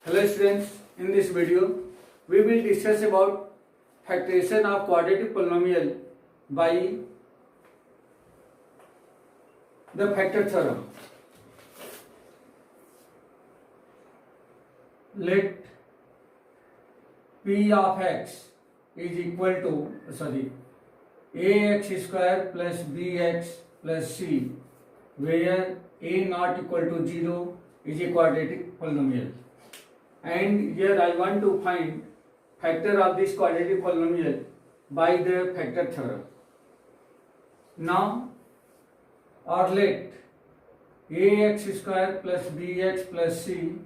Hello students, in this video we will discuss about factorization of quadratic polynomial by the factor theorem. Let P of x is equal to ax square plus bx plus c, where a not equal to 0 is a quadratic polynomial. And here I want to find factor of this quadratic polynomial by the factor theorem. Now, or let ax square plus bx plus c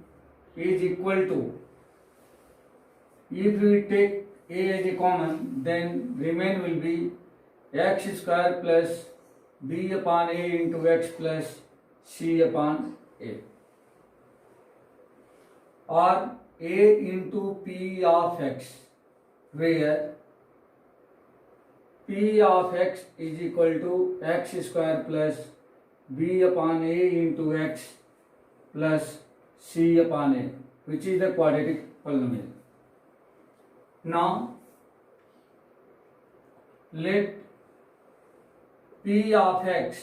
is equal to, if we take a as a common, then remain will be x square plus b upon a into x plus c upon a, or a into p of x, where p of x is equal to x square plus b upon a into x plus c upon a, which is the quadratic polynomial. Now, let p of x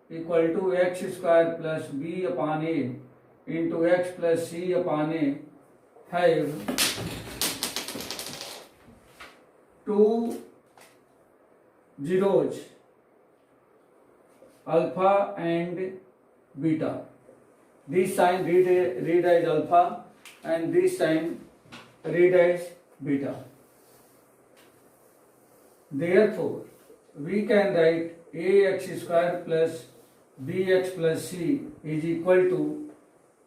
equal to x square plus b upon a into x plus c upon a have two zeros, alpha and beta. This sign read as alpha and this sign read as beta. Therefore, we can write ax square plus bx plus c is equal to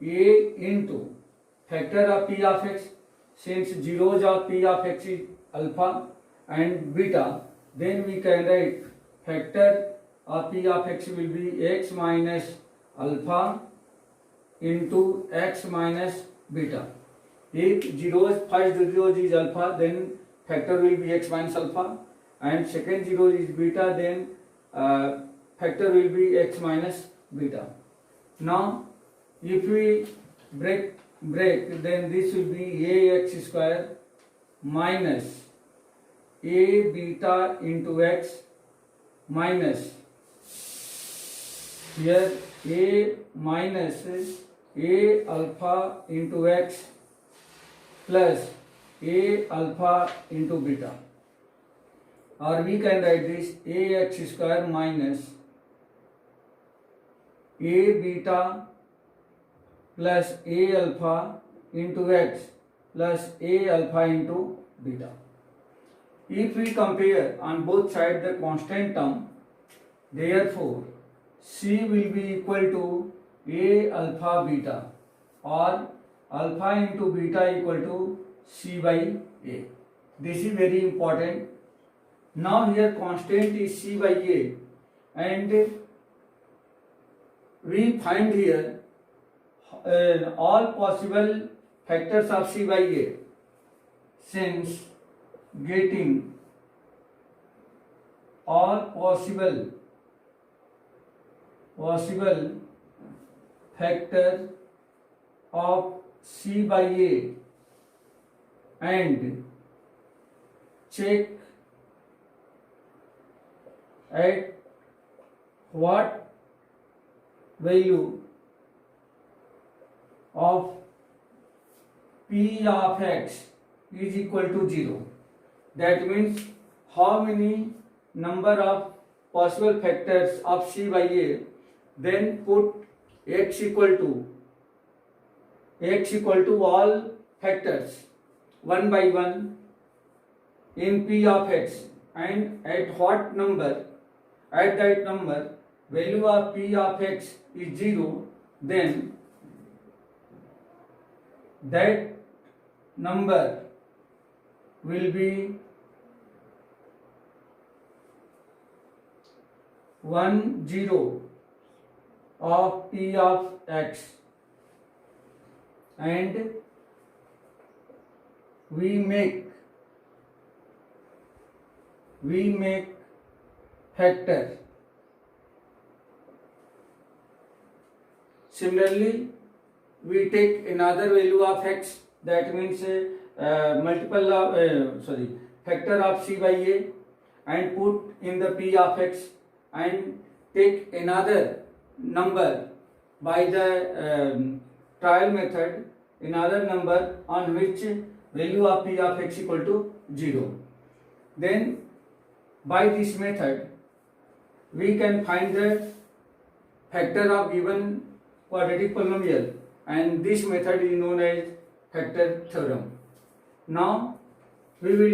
a into factor of p of x. Since zeros of p of x is alpha and beta, then we can write factor of p of x will be x minus alpha into x minus beta. If first zero is alpha, then factor will be x minus alpha, and second zero is beta, then factor will be x minus beta. Now, if we break, then this will be ax square minus a beta into x minus, here a minus a alpha into x plus a alpha into beta, or we can write this ax square minus a beta plus a alpha into x plus a alpha into beta. If we compare on both sides the constant term, therefore c will be equal to a alpha beta, or alpha into beta equal to c by a. This is very important. Now here constant is c by a, and we find here all possible factors of c by a. Since getting all possible factor of c by a and check at what value of p of x is equal to 0. That means how many number of possible factors of c by a, then put x equal to all factors one by one in p of x, and at what number, at that number value of p of x is 0, then that number will be 10 of p of x, and we make factor. Similarly, we take another value of x that means multiple of factor of c by a, and put in the p of x and take another number by the trial method, another number on which value of p of x equal to 0. Then by this method we can find the factor of given quadratic polynomial, and this method is known as factor theorem. Now we will